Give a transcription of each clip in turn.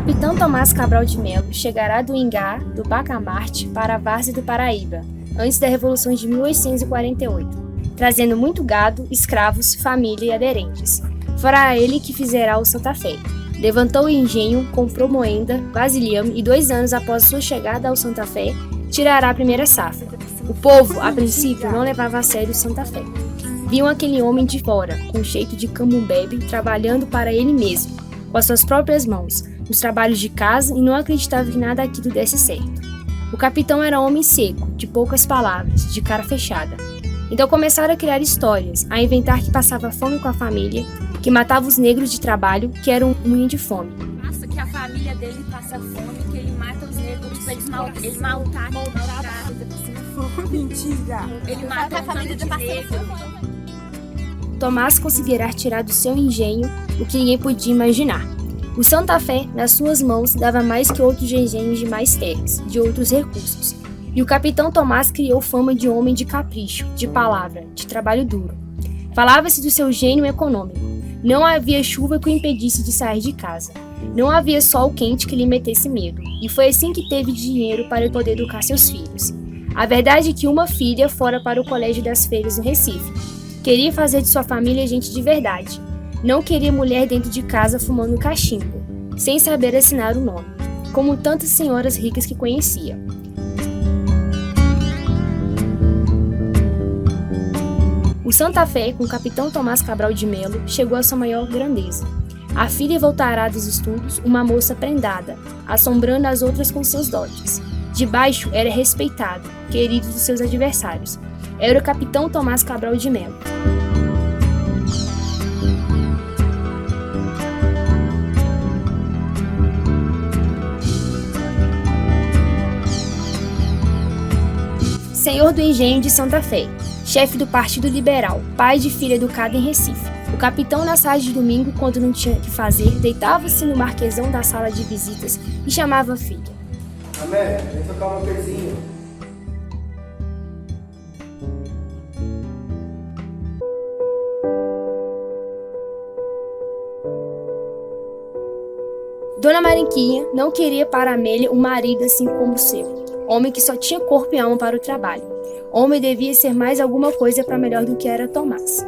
capitão Tomás Cabral de Melo chegará do Ingá, do Bacamarte, para a Várzea do Paraíba, antes da Revolução de 1848, trazendo muito gado, escravos, família e aderentes. Fora ele que fizerá o Santa Fé. Levantou o engenho, comprou moenda, vasilhame e 2 anos após sua chegada ao Santa Fé, tirará a primeira safra. O povo, a princípio, não levava a sério o Santa Fé. Viam aquele homem de fora, com jeito de cambumbebe, trabalhando para ele mesmo, com as suas próprias mãos, nos trabalhos de casa e não acreditava que nada aquilo desse certo. O capitão era homem seco, de poucas palavras, de cara fechada. Então começaram a criar histórias, a inventar que passava fome com a família, que matava os negros de trabalho, que era um moinho de fome. Nossa, que a família dele passa fome, que ele mata os negros, ele maltrata. Mentira! Ele mata a família de negro. Tomás conseguirá tirar do seu engenho o que ninguém podia imaginar. O Santa Fé, nas suas mãos, dava mais que outros engenhos de mais terras, de outros recursos. E o capitão Tomás criou fama de homem de capricho, de palavra, de trabalho duro. Falava-se do seu gênio econômico. Não havia chuva que o impedisse de sair de casa. Não havia sol quente que lhe metesse medo. E foi assim que teve dinheiro para poder educar seus filhos. A verdade é que uma filha fora para o Colégio das Freiras no Recife. Queria fazer de sua família gente de verdade. Não queria mulher dentro de casa fumando cachimbo, sem saber assinar o nome, como tantas senhoras ricas que conhecia. O Santa Fé, com o capitão Tomás Cabral de Melo, chegou à sua maior grandeza. A filha voltará dos estudos, uma moça prendada, assombrando as outras com seus dotes. De baixo era respeitado, querido dos seus adversários. Era o capitão Tomás Cabral de Melo. Senhor do engenho de Santa Fé, chefe do Partido Liberal, pai de filha educada em Recife. O capitão, na tarde de domingo, quando não tinha o que fazer, deitava-se no marquesão da sala de visitas e chamava a filha. Amélia, vem tocar uma coisinha. Dona Marinquinha não queria para Amélia um marido assim como o seu, homem que só tinha corpo e alma para o trabalho. Homem devia ser mais alguma coisa para melhor do que era Tomás.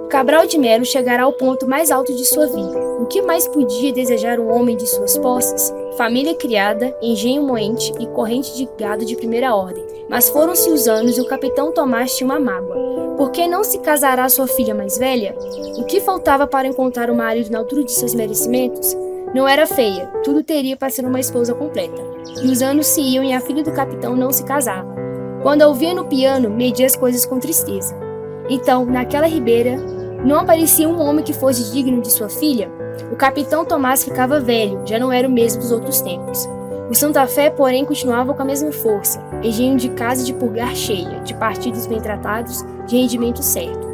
Cabral de Melo chegará ao ponto mais alto de sua vida. O que mais podia desejar um homem de suas posses? Família criada, engenho moente e corrente de gado de primeira ordem. Mas foram-se os anos e o capitão Tomás tinha uma mágoa. Por que não se casará sua filha mais velha? O que faltava para encontrar um marido na altura de seus merecimentos? Não era feia, tudo teria para ser uma esposa completa. E os anos se iam e a filha do capitão não se casava. Quando a ouvia no piano, media as coisas com tristeza. Então, naquela ribeira, não aparecia um homem que fosse digno de sua filha? O capitão Tomás ficava velho, já não era o mesmo dos outros tempos. O Santa Fé, porém, continuava com a mesma força, engenho de casa de pulgar cheia, de partidos bem tratados, de rendimento certo.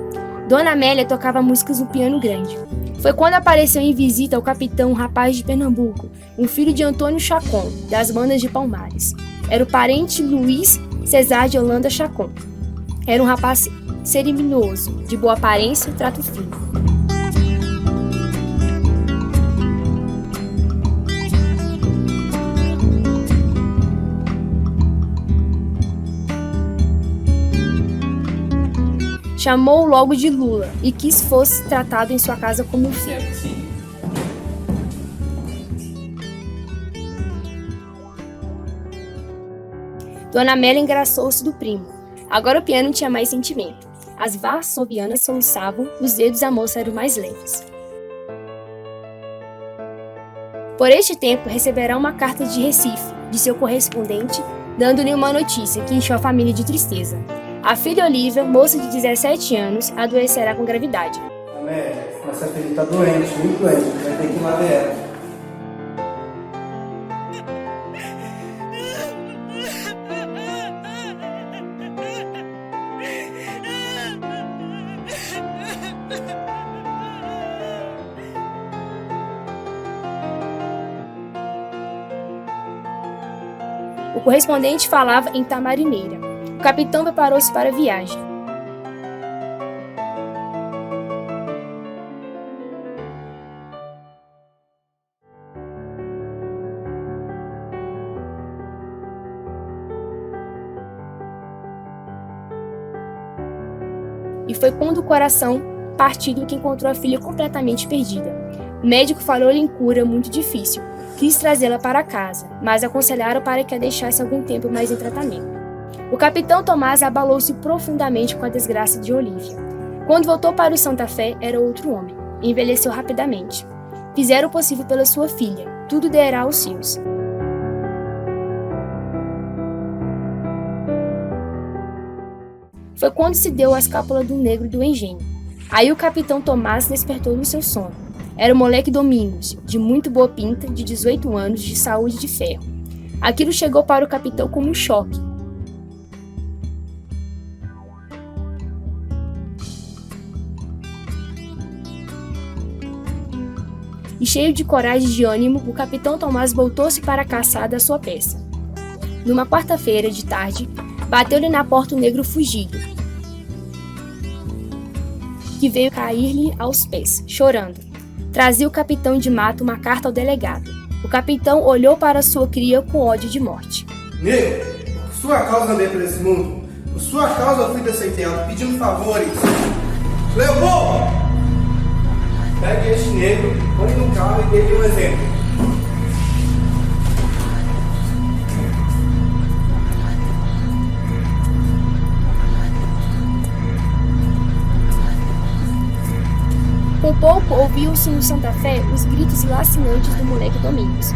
Dona Amélia tocava músicas no piano grande. Foi quando apareceu em visita ao capitão um rapaz de Pernambuco, um filho de Antônio Chacon, das bandas de Palmares. Era o parente Luiz Cesar de Holanda Chacon. Era um rapaz cerimonioso, de boa aparência e trato fino. Chamou-o logo de Lula e quis fosse tratado em sua casa como um filho. Dona Amélia engraçou-se do primo. Agora o piano tinha mais sentimento. As varssovianas soluçavam, os dedos da moça eram mais leves. Por este tempo, receberá uma carta de Recife, de seu correspondente, dando-lhe uma notícia que encheu a família de tristeza. A filha Olívia, moça de 17 anos, adoecerá com gravidade. Amélia, nossa filha está doente, muito doente, vai ter que ir lá ver ela. O correspondente falava em Tamarineira. O capitão preparou-se para a viagem. e foi quando o coração partido que encontrou a filha completamente perdida. O médico falou-lhe em cura muito difícil. Quis trazê-la para casa, mas aconselharam para que a deixasse algum tempo mais em tratamento. O capitão Tomás abalou-se profundamente com a desgraça de Olívia. Quando voltou para o Santa Fé, era outro homem. Envelheceu rapidamente. Fizeram o possível pela sua filha. Tudo derá aos seus. Foi quando se deu a escápula do negro do engenho. Aí o capitão Tomás despertou do seu sono. Era o moleque Domingos, de muito boa pinta, de 18 anos, de saúde de ferro. Aquilo chegou para o capitão como um choque. E cheio de coragem e de ânimo, o capitão Tomás voltou-se para a caçada à sua peça. Numa quarta-feira de tarde, bateu-lhe na porta o negro fugido, que veio cair-lhe aos pés, chorando. Trazia o capitão de mato uma carta ao delegado. O capitão olhou para sua cria com ódio de morte. Negro, por sua causa andei por esse mundo. Por sua causa eu fui descenteado, pedindo favores. Leopoldo! Pegue este negro, põe no carro e dê-lhe um exemplo. Com pouco ouviu-se no Santa Fé os gritos lacinantes do moleque Domingos.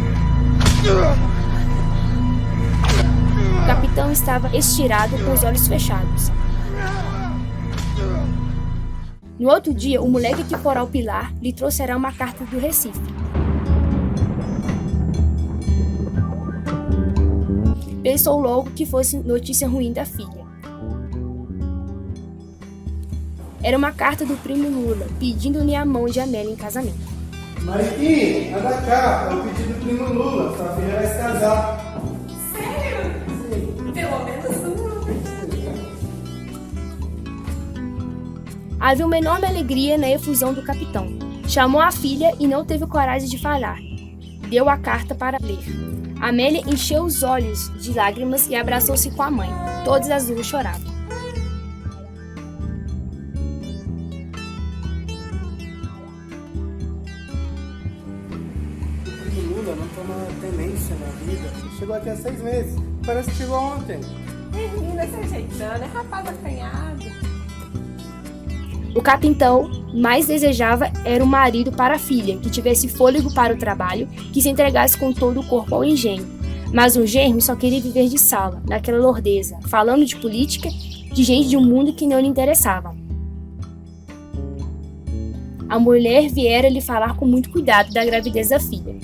O capitão estava estirado com os olhos fechados. No outro dia, o moleque que fora ao Pilar lhe trouxerá uma carta do Recife. Pensou logo que fosse notícia ruim da filha. Era uma carta do primo Lula, pedindo-lhe a mão de Amélia em casamento. Mariquinha, anda cá, é o pedido do primo Lula, sua filha vai se casar. Sério? Sim. Pelo menos uma. Havia uma enorme alegria na efusão do capitão. Chamou a filha e não teve coragem de falar. Deu a carta para ler. Amélia encheu os olhos de lágrimas e abraçou-se com a mãe. Todas as duas choravam. Não toma tenência na vida. Chegou aqui há 6 meses. Parece que chegou ontem. Menina se ajeitando, é rapaz acanhado. O capitão mais desejava era um marido para a filha, que tivesse fôlego para o trabalho, que se entregasse com todo o corpo ao engenho. Mas o genro só queria viver de sala, naquela lordeza, falando de política, de gente de um mundo que não lhe interessava. A mulher viera lhe falar com muito cuidado da gravidez da filha.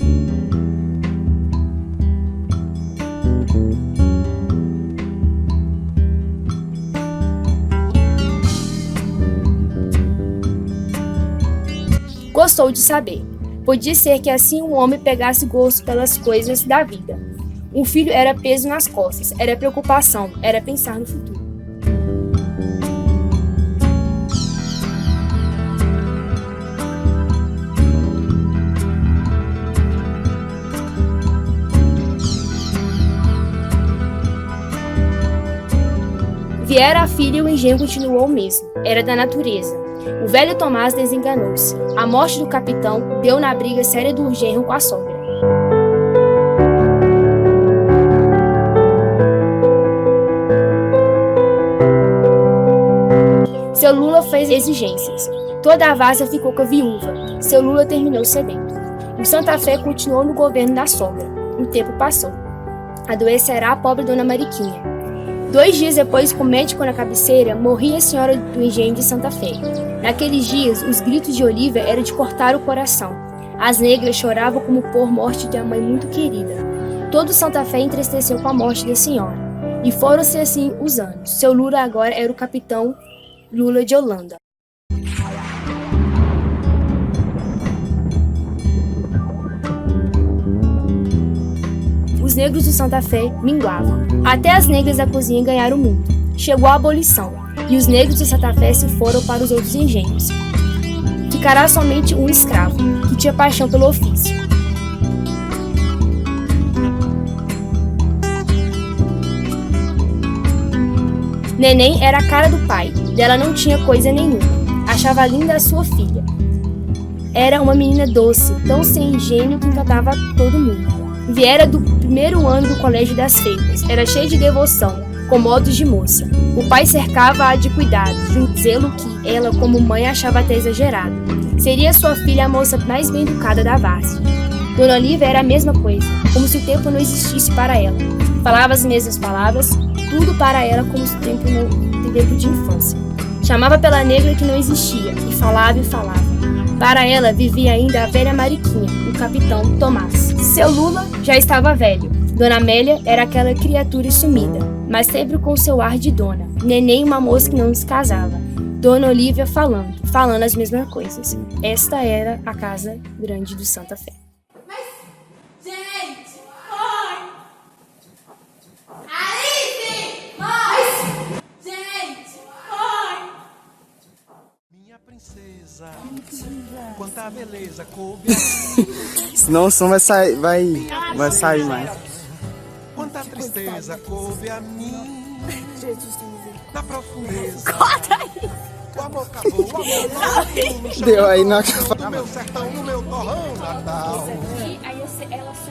Gostou de saber. Podia ser que assim o homem pegasse gosto pelas coisas da vida. Um filho era peso nas costas, era preocupação, era pensar no futuro. Viera a filha e o engenho continuou o mesmo. Era da natureza. O velho Tomás desenganou-se. A morte do capitão deu na briga séria do genro com a sogra. Seu Lula fez exigências. Toda a várzea ficou com a viúva. Seu Lula terminou cedendo. O Santa Fé continuou no governo da sogra. O tempo passou. Adoecerá a pobre dona Mariquinha. 2 dias depois, com o médico na cabeceira, morria a senhora do engenho de Santa Fé. Naqueles dias, os gritos de Olívia eram de cortar o coração. As negras choravam como por morte de uma mãe muito querida. Todo Santa Fé entristeceu com a morte da senhora. E foram-se assim os anos. Seu Lula agora era o capitão Lula de Holanda. Os negros do Santa Fé minguavam. Até as negras da cozinha ganharam o mundo. Chegou a abolição, e os negros de Santa Fé se foram para os outros engenhos. Ficará somente um escravo, que tinha paixão pelo ofício. Neném era a cara do pai, dela não tinha coisa nenhuma. Achava linda a sua filha. Era uma menina doce, tão sem engenho que encantava todo mundo. Viera do primeiro ano do colégio das freiras, era cheia de devoção, com modos de moça. O pai cercava-a de cuidados, de um zelo que ela, como mãe, achava até exagerado. Seria sua filha a moça mais bem educada da várzea. Dona Olívia era a mesma coisa, como se o tempo não existisse para ela. Falava as mesmas palavras, tudo para ela como se o tempo de infância. Chamava pela negra que não existia, e falava e falava. Para ela vivia ainda a velha Mariquinha, o capitão Tomás. Seu Lula já estava velho. Dona Amélia era aquela criatura sumida, mas sempre com seu ar de dona. Neném, uma moça que não descasava. Dona Olívia falando as mesmas coisas. Esta era a casa grande do Santa Fé. Gente, mãe! Alice! Mãe! Gente, mãe! Minha princesa, quanta beleza coube. Senão o som vai sair mais. Quanta tristeza coube a mim. Na profundeza. O amor acabou, o amor não no chão. Deu aí na No meu sertão, no meu torrão natal.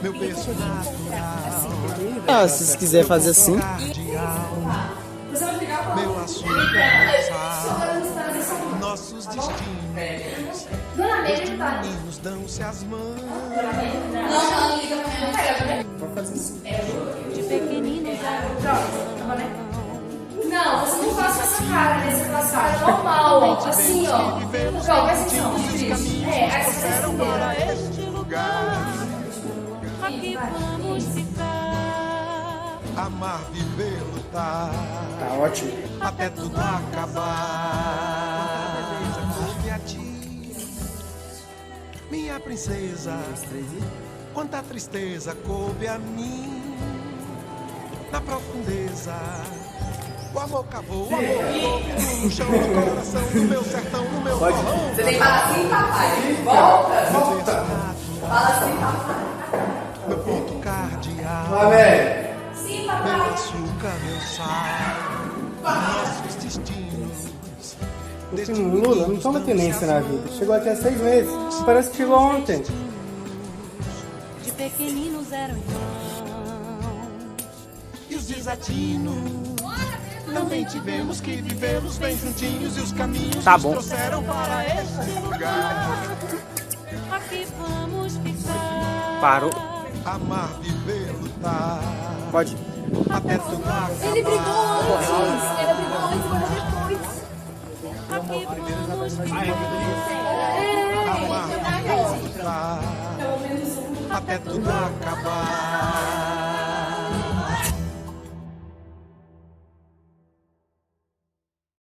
Meu berço natural. se você quiser fazer assim. Meu açúcar, meu sal. Nossos destinos. Os meninos dão-se as mãos. Não, você não faça essa cara nessa passagem. Normal, ó. Assim, ó. Presta atenção. Isso. Aí você Para este lugar. Aqui vamos ficar. Amar, viver, lutar. Tá ótimo. Até tudo acabar. Coube a ti, minha princesa. Quanta tristeza coube a mim. Na profundeza, o amor cavou, o amor coube no chão, no coração, no meu sertão, no meu torrão. Você tem que falar assim, papai. Volta. Volta. Fala assim, papai. Meu ponto cardeal. Amém. Meu açúcar, meu sal. Nossos destinos. Lula não toma tenência na vida. Chegou aqui há 6 meses. Parece que chegou ontem. De pequeninos eram irmãos. E os desatinos. Também tivemos que vivemos bem juntinhos. E os caminhos Tá nos bom. trouxeram para este lugar. Aqui vamos ficar. Parou. Amar, viver, lutar. Pode. Até tudo acabar. Ele brigou antes. Ele brigou antes, morreu depois. Aqui vamos ficar. Amar, viver, lutar. Até tudo acabar.